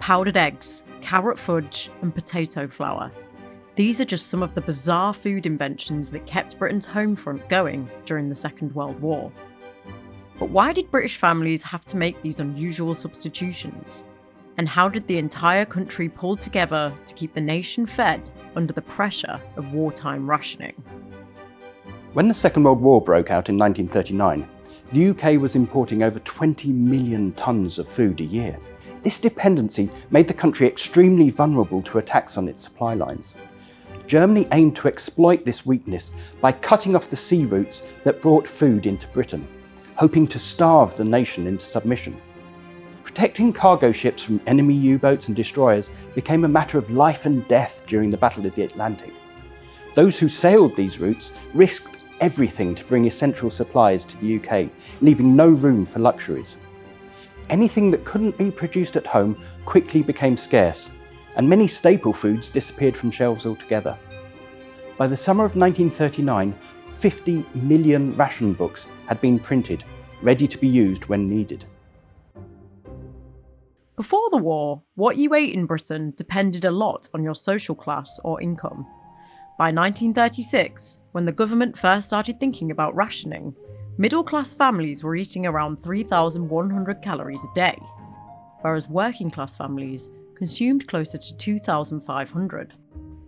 powdered eggs, carrot fudge, and potato flour. These are just some of the bizarre food inventions that kept Britain's home front going during the Second World War. But why did British families have to make these unusual substitutions? And how did the entire country pull together to keep the nation fed under the pressure of wartime rationing? When the Second World War broke out in 1939, the UK was importing over 20 million tonnes of food a year. This dependency made the country extremely vulnerable to attacks on its supply lines. Germany aimed to exploit this weakness by cutting off the sea routes that brought food into Britain, hoping to starve the nation into submission. Protecting cargo ships from enemy U-boats and destroyers became a matter of life and death during the Battle of the Atlantic. Those who sailed these routes risked everything to bring essential supplies to the UK, leaving no room for luxuries. Anything that couldn't be produced at home quickly became scarce, and many staple foods disappeared from shelves altogether. By the summer of 1939, 50 million ration books had been printed, ready to be used when needed. Before the war, what you ate in Britain depended a lot on your social class or income. By 1936, when the government first started thinking about rationing, middle-class families were eating around 3,100 calories a day, whereas working-class families consumed closer to 2,500.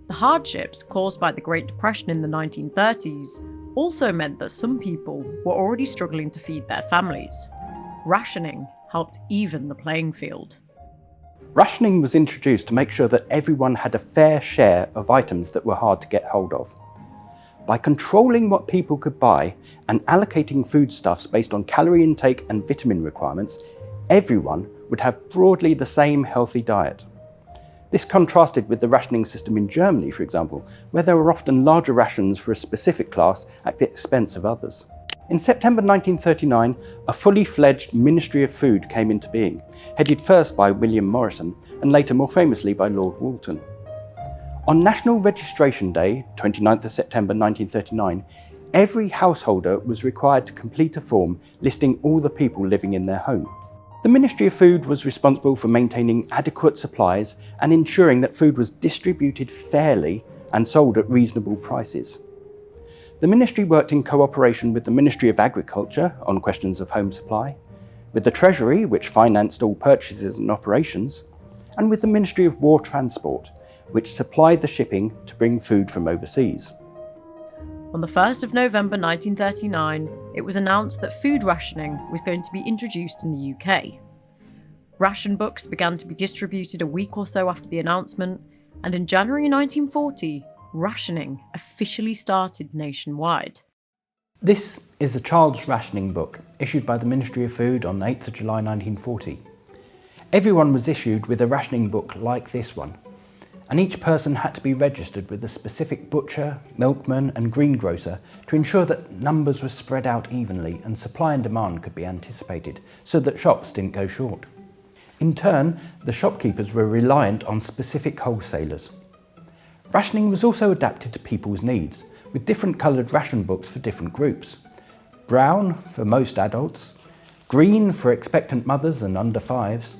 The hardships caused by the Great Depression in the 1930s also meant that some people were already struggling to feed their families. Rationing helped even the playing field. Rationing was introduced to make sure that everyone had a fair share of items that were hard to get hold of. By controlling what people could buy and allocating foodstuffs based on calorie intake and vitamin requirements, everyone would have broadly the same healthy diet. This contrasted with the rationing system in Germany, for example, where there were often larger rations for a specific class at the expense of others. In September 1939, a fully fledged Ministry of Food came into being, headed first by William Morrison and later more famously by Lord Walton. On National Registration Day, 29th of September 1939, every householder was required to complete a form listing all the people living in their home. The Ministry of Food was responsible for maintaining adequate supplies and ensuring that food was distributed fairly and sold at reasonable prices. The ministry worked in cooperation with the Ministry of Agriculture on questions of home supply, with the Treasury, which financed all purchases and operations, and with the Ministry of War Transport, which supplied the shipping to bring food from overseas. On the 1st of November 1939, it was announced that food rationing was going to be introduced in the UK. Ration books began to be distributed a week or so after the announcement, and in January 1940, rationing officially started nationwide. This is the Child's Rationing Book, issued by the Ministry of Food on 8th of July 1940. Everyone was issued with a rationing book like this one, and each person had to be registered with a specific butcher, milkman and greengrocer to ensure that numbers were spread out evenly and supply and demand could be anticipated so that shops didn't go short. In turn, the shopkeepers were reliant on specific wholesalers. Rationing was also adapted to people's needs, with different coloured ration books for different groups. Brown for most adults, green for expectant mothers and under fives,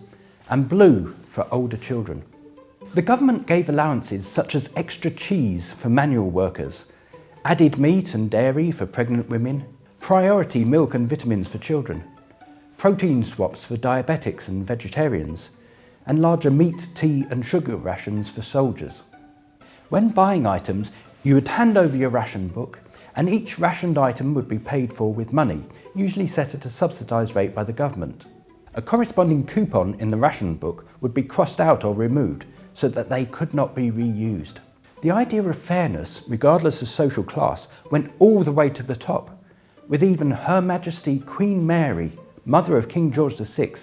and blue for older children. The government gave allowances such as extra cheese for manual workers, added meat and dairy for pregnant women, priority milk and vitamins for children, protein swaps for diabetics and vegetarians, and larger meat, tea and sugar rations for soldiers. When buying items, you would hand over your ration book, and each rationed item would be paid for with money, usually set at a subsidised rate by the government. A corresponding coupon in the ration book would be crossed out or removed, so that they could not be reused. The idea of fairness, regardless of social class, went all the way to the top, with even Her Majesty Queen Mary, mother of King George VI,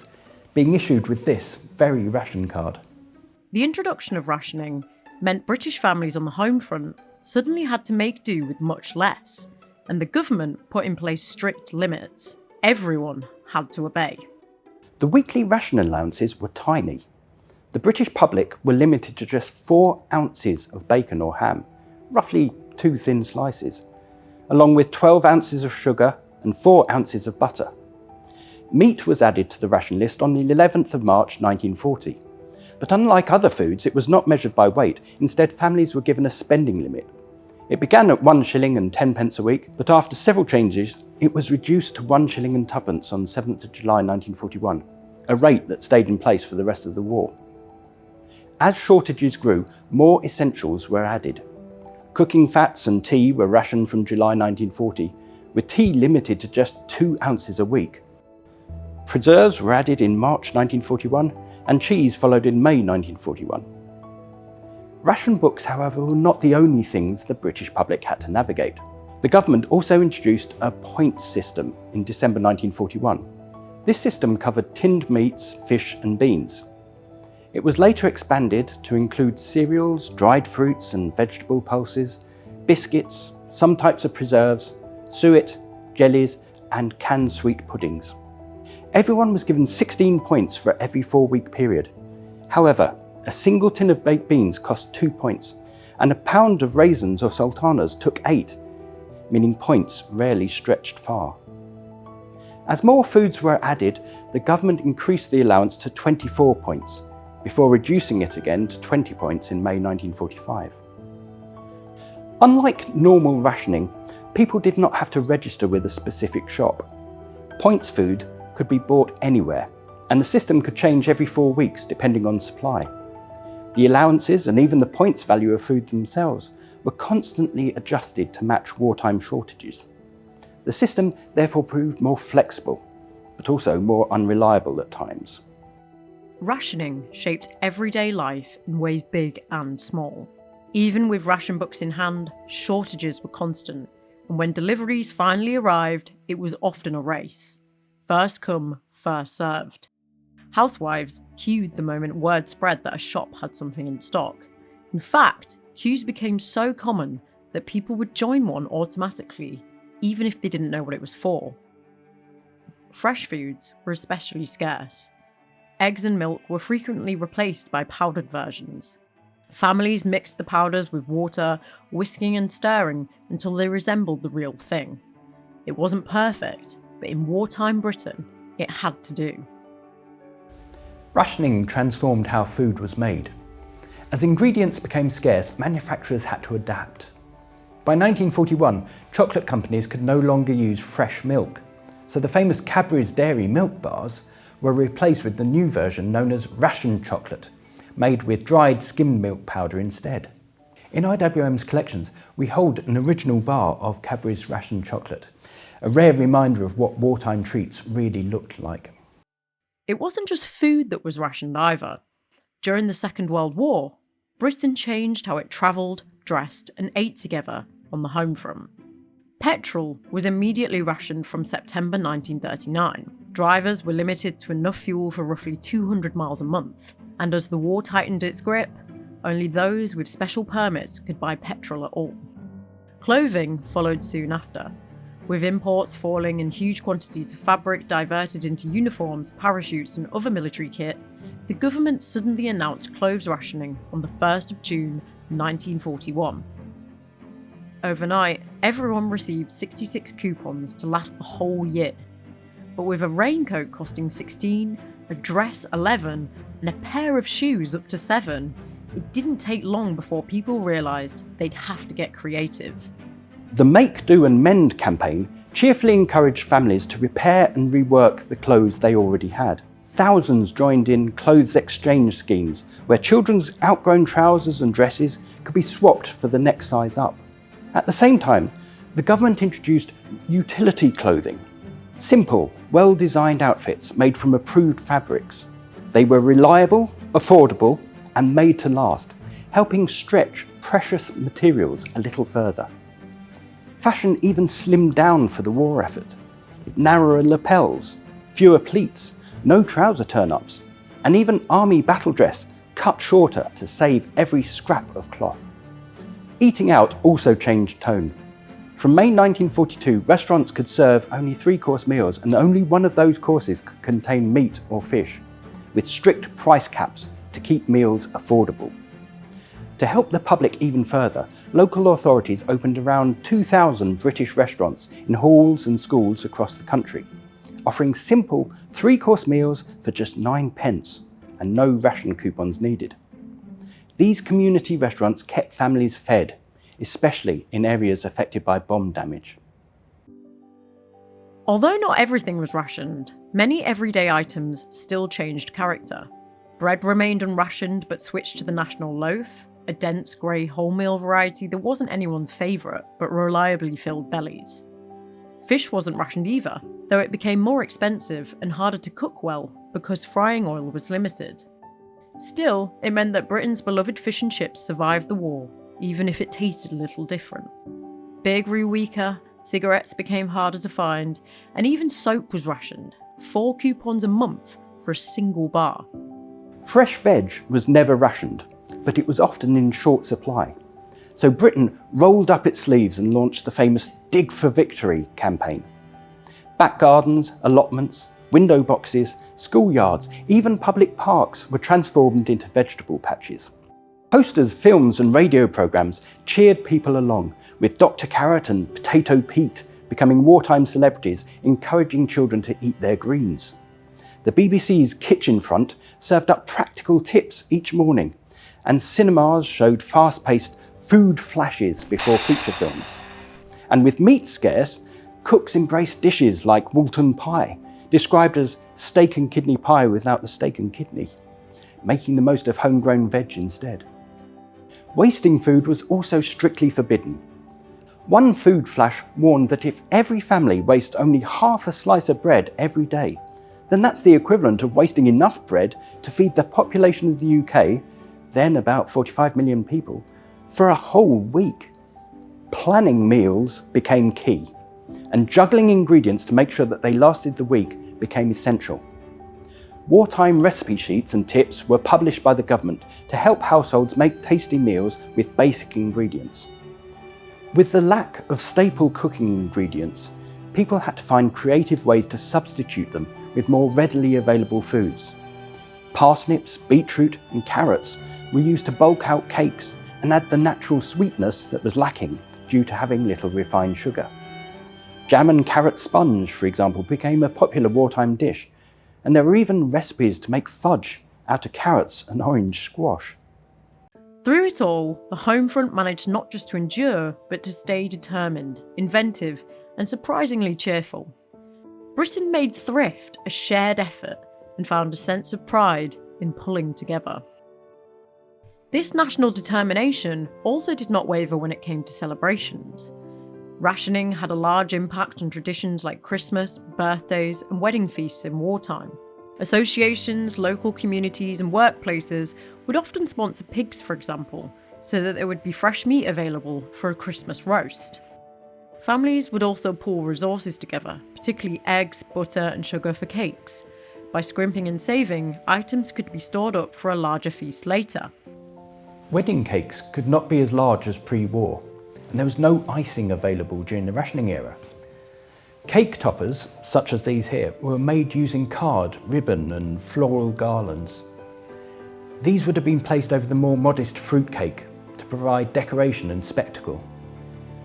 being issued with this very ration card. The introduction of rationing meant British families on the home front suddenly had to make do with much less, and the government put in place strict limits. Everyone had to obey. The weekly ration allowances were tiny. The British public were limited to just 4 ounces of bacon or ham, roughly 2 thin slices, along with 12 ounces of sugar and 4 ounces of butter. Meat was added to the ration list on the 11th of March 1940, But unlike other foods, it was not measured by weight. Instead, families were given a spending limit. It began at 1 shilling and 10 pence a week, but after several changes, it was reduced to 1 shilling and 2 on 7th of July 1941, a rate that stayed in place for the rest of the war. As shortages grew, more essentials were added. Cooking fats and tea were rationed from July 1940, with tea limited to just 2 ounces a week. Preserves were added in March 1941, and cheese followed in May 1941. Ration books, however, were not the only things the British public had to navigate. The government also introduced a points system in December 1941. This system covered tinned meats, fish and beans. It was later expanded to include cereals, dried fruits and vegetable pulses, biscuits, some types of preserves, suet, jellies and canned sweet puddings. Everyone was given 16 points for every 4-week period. However, a single tin of baked beans cost 2 points, and a pound of raisins or sultanas took 8, meaning points rarely stretched far. As more foods were added, the government increased the allowance to 24 points, before reducing it again to 20 points in May 1945. Unlike normal rationing, people did not have to register with a specific shop. Points food could be bought anywhere, and the system could change every 4 weeks depending on supply. The allowances and even the points value of food themselves were constantly adjusted to match wartime shortages. The system therefore proved more flexible, but also more unreliable at times. Rationing shaped everyday life in ways big and small. Even with ration books in hand, shortages were constant, and when deliveries finally arrived, it was often a race. First come, first served. Housewives queued the moment word spread that a shop had something in stock. In fact, queues became so common that people would join one automatically, even if they didn't know what it was for. Fresh foods were especially scarce. Eggs and milk were frequently replaced by powdered versions. Families mixed the powders with water, whisking and stirring until they resembled the real thing. It wasn't perfect, but in wartime Britain, it had to do. Rationing transformed how food was made. As ingredients became scarce, manufacturers had to adapt. By 1941, chocolate companies could no longer use fresh milk, so the famous Cadbury's Dairy milk bars were replaced with the new version known as ration chocolate, made with dried skimmed milk powder instead. In IWM's collections, we hold an original bar of Cadbury's ration chocolate, a rare reminder of what wartime treats really looked like. It wasn't just food that was rationed either. During the Second World War, Britain changed how it travelled, dressed and ate together on the home front. Petrol was immediately rationed from September 1939. Drivers were limited to enough fuel for roughly 200 miles a month, and as the war tightened its grip, only those with special permits could buy petrol at all. Clothing followed soon after, with imports falling and huge quantities of fabric diverted into uniforms, parachutes and other military kit. The government suddenly announced clothes rationing on the 1st of June 1941. Overnight, everyone received 66 coupons to last the whole year. But with a raincoat costing 16, a dress 11, and a pair of shoes up to 7, it didn't take long before people realised they'd have to get creative. The Make, Do and Mend campaign cheerfully encouraged families to repair and rework the clothes they already had. Thousands joined in clothes exchange schemes where children's outgrown trousers and dresses could be swapped for the next size up. At the same time, the government introduced utility clothing, simple, well-designed outfits made from approved fabrics. They were reliable, affordable, and made to last, helping stretch precious materials a little further. Fashion even slimmed down for the war effort. Narrower lapels, fewer pleats, no trouser turn-ups, and even army battle dress cut shorter to save every scrap of cloth. Eating out also changed tone. From May 1942, restaurants could serve only 3-course meals, and only one of those courses could contain meat or fish, with strict price caps to keep meals affordable. To help the public even further, local authorities opened around 2,000 British restaurants in halls and schools across the country, offering simple 3-course meals for just 9 pence and no ration coupons needed. These community restaurants kept families fed, especially in areas affected by bomb damage. Although not everything was rationed, many everyday items still changed character. Bread remained unrationed but switched to the national loaf, a dense grey wholemeal variety that wasn't anyone's favourite but reliably filled bellies. Fish wasn't rationed either, though it became more expensive and harder to cook well because frying oil was limited. Still, it meant that Britain's beloved fish and chips survived the war, even if it tasted a little different. Beer grew weaker, cigarettes became harder to find, and even soap was rationed, 4 coupons a month for a single bar. Fresh veg was never rationed, but it was often in short supply. So Britain rolled up its sleeves and launched the famous Dig for Victory campaign. Back gardens, allotments, window boxes, schoolyards, even public parks were transformed into vegetable patches. Posters, films and radio programmes cheered people along, with Dr. Carrot and Potato Pete becoming wartime celebrities encouraging children to eat their greens. The BBC's Kitchen Front served up practical tips each morning, and cinemas showed fast-paced food flashes before feature films. And with meat scarce, cooks embraced dishes like Walton pie, described as steak and kidney pie without the steak and kidney, making the most of homegrown veg instead. Wasting food was also strictly forbidden. One food flash warned that if every family wastes only half a slice of bread every day, then that's the equivalent of wasting enough bread to feed the population of the UK, then about 45 million people, for a whole week. Planning meals became key, and juggling ingredients to make sure that they lasted the week became essential. Wartime recipe sheets and tips were published by the government to help households make tasty meals with basic ingredients. With the lack of staple cooking ingredients, people had to find creative ways to substitute them with more readily available foods. Parsnips, beetroot and carrots were used to bulk out cakes and add the natural sweetness that was lacking due to having little refined sugar. Jam and carrot sponge, for example, became a popular wartime dish, and there were even recipes to make fudge out of carrots and orange squash. Through it all, the home front managed not just to endure, but to stay determined, inventive, and surprisingly cheerful. Britain made thrift a shared effort and found a sense of pride in pulling together. This national determination also did not waver when it came to celebrations. Rationing had a large impact on traditions like Christmas, birthdays, and wedding feasts in wartime. Associations, local communities, and workplaces would often sponsor pigs, for example, so that there would be fresh meat available for a Christmas roast. Families would also pool resources together, particularly eggs, butter, and sugar for cakes. By scrimping and saving, items could be stored up for a larger feast later. Wedding cakes could not be as large as pre-war, and there was no icing available during the rationing era. Cake toppers, such as these here, were made using card, ribbon and floral garlands. These would have been placed over the more modest fruit cake to provide decoration and spectacle.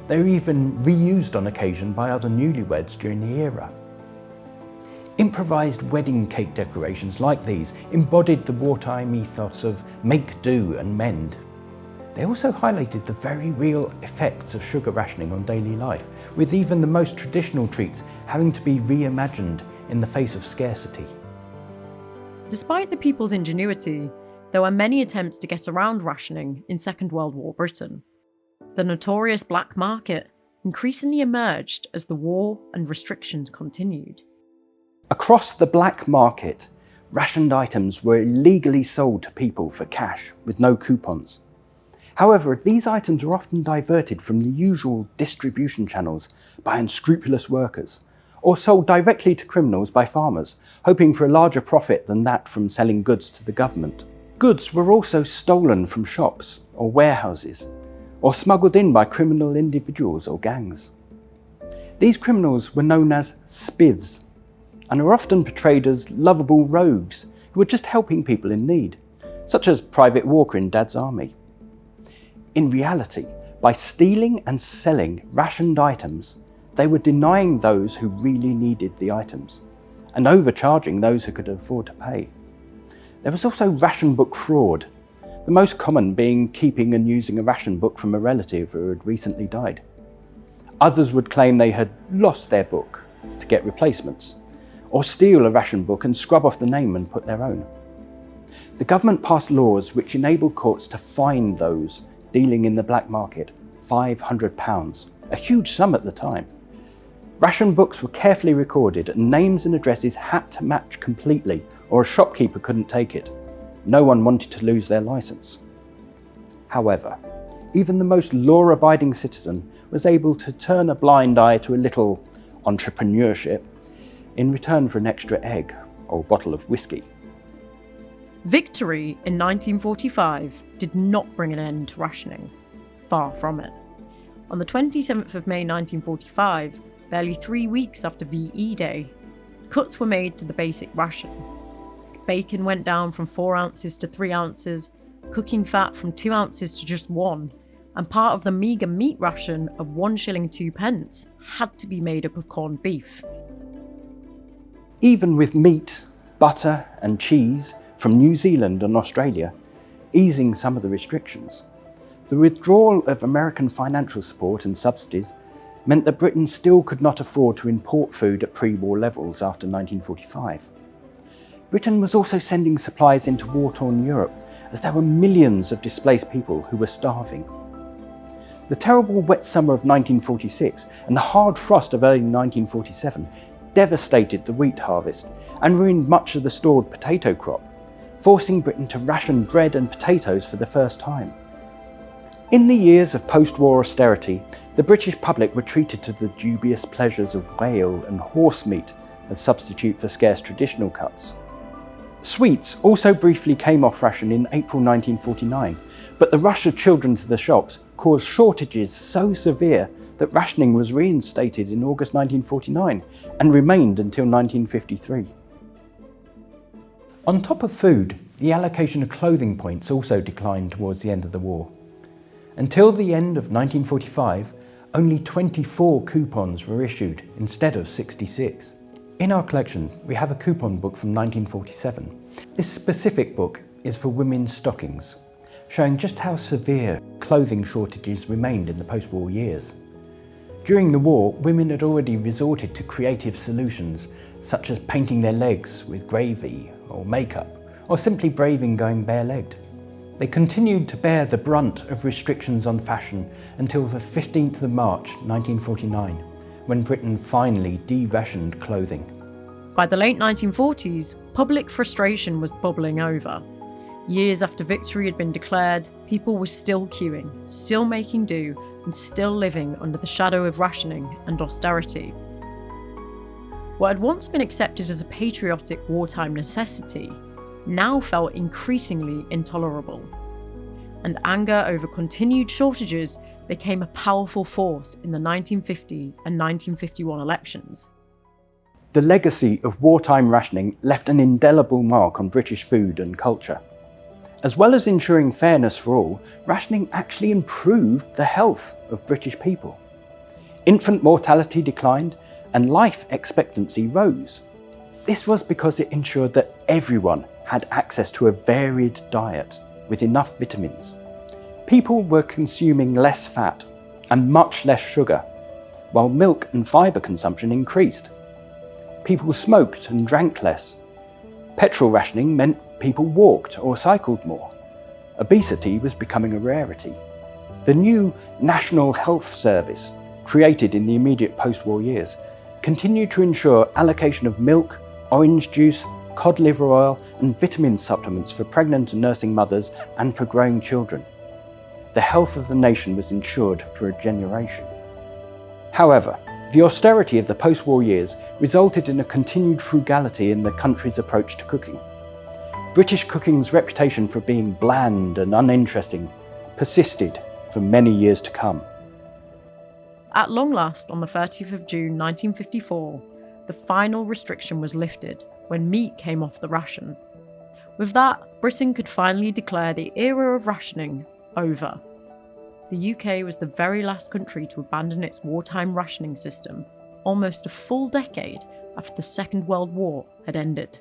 They were even reused on occasion by other newlyweds during the era. Improvised wedding cake decorations like these embodied the wartime ethos of make do and mend. They also highlighted the very real effects of sugar rationing on daily life, with even the most traditional treats having to be reimagined in the face of scarcity. Despite the people's ingenuity, there were many attempts to get around rationing in Second World War Britain. The notorious black market increasingly emerged as the war and restrictions continued. Across the black market, rationed items were illegally sold to people for cash with no coupons. However, these items were often diverted from the usual distribution channels by unscrupulous workers, or sold directly to criminals by farmers, hoping for a larger profit than that from selling goods to the government. Goods were also stolen from shops or warehouses, or smuggled in by criminal individuals or gangs. These criminals were known as spivs, and are often portrayed as lovable rogues who were just helping people in need, such as Private Walker in Dad's Army. In reality, by stealing and selling rationed items, they were denying those who really needed the items, and overcharging those who could afford to pay. There was also ration book fraud, the most common being keeping and using a ration book from a relative who had recently died. Others would claim they had lost their book to get replacements, or steal a ration book and scrub off the name and put their own. The government passed laws which enabled courts to fine those dealing in the black market £500, a huge sum at the time. Ration books were carefully recorded and names and addresses had to match completely, or a shopkeeper couldn't take it. No one wanted to lose their licence. However, even the most law-abiding citizen was able to turn a blind eye to a little entrepreneurship in return for an extra egg or bottle of whiskey. Victory in 1945 did not bring an end to rationing. Far from it. On the 27th of May 1945, barely 3 weeks after VE Day, cuts were made to the basic ration. Bacon went down from 4 ounces to 3 ounces, cooking fat from 2 ounces to just 1, and part of the meagre meat ration of 1 shilling 2 pence had to be made up of corned beef. Even with meat, butter and cheese from New Zealand and Australia easing some of the restrictions, the withdrawal of American financial support and subsidies meant that Britain still could not afford to import food at pre-war levels after 1945. Britain was also sending supplies into war-torn Europe, as there were millions of displaced people who were starving. The terrible wet summer of 1946 and the hard frost of early 1947 devastated the wheat harvest and ruined much of the stored potato crop, forcing Britain to ration bread and potatoes for the first time. In the years of post-war austerity, the British public were treated to the dubious pleasures of whale and horse meat as substitute for scarce traditional cuts. Sweets also briefly came off ration in April 1949, but the rush of children to the shops caused shortages so severe that rationing was reinstated in August 1949 and remained until 1953. On top of food, the allocation of clothing points also declined towards the end of the war. Until the end of 1945, only 24 coupons were issued instead of 66. In our collection, we have a coupon book from 1947. This specific book is for women's stockings, showing just how severe clothing shortages remained in the post-war years. During the war, women had already resorted to creative solutions, such as painting their legs with gravy or makeup, or simply braving going bare-legged. They continued to bear the brunt of restrictions on fashion until the 15th of March 1949, when Britain finally de-rationed clothing. By the late 1940s, public frustration was bubbling over. Years after victory had been declared, people were still queuing, still making do, and still living under the shadow of rationing and austerity. What had once been accepted as a patriotic wartime necessity now felt increasingly intolerable, and anger over continued shortages became a powerful force in the 1950 and 1951 elections. The legacy of wartime rationing left an indelible mark on British food and culture. As well as ensuring fairness for all, rationing actually improved the health of British people. Infant mortality declined and life expectancy rose. This was because it ensured that everyone had access to a varied diet with enough vitamins. People were consuming less fat and much less sugar, while milk and fibre consumption increased. People smoked and drank less. Petrol rationing meant people walked or cycled more. Obesity was becoming a rarity. The new National Health Service, created in the immediate post-war years, continued to ensure allocation of milk, orange juice, cod liver oil and vitamin supplements for pregnant and nursing mothers and for growing children. The health of the nation was ensured for a generation. However, the austerity of the post-war years resulted in a continued frugality in the country's approach to cooking. British cooking's reputation for being bland and uninteresting persisted for many years to come. At long last, on the 30th of June 1954, the final restriction was lifted when meat came off the ration. With that, Britain could finally declare the era of rationing over. The UK was the very last country to abandon its wartime rationing system, almost a full decade after the Second World War had ended.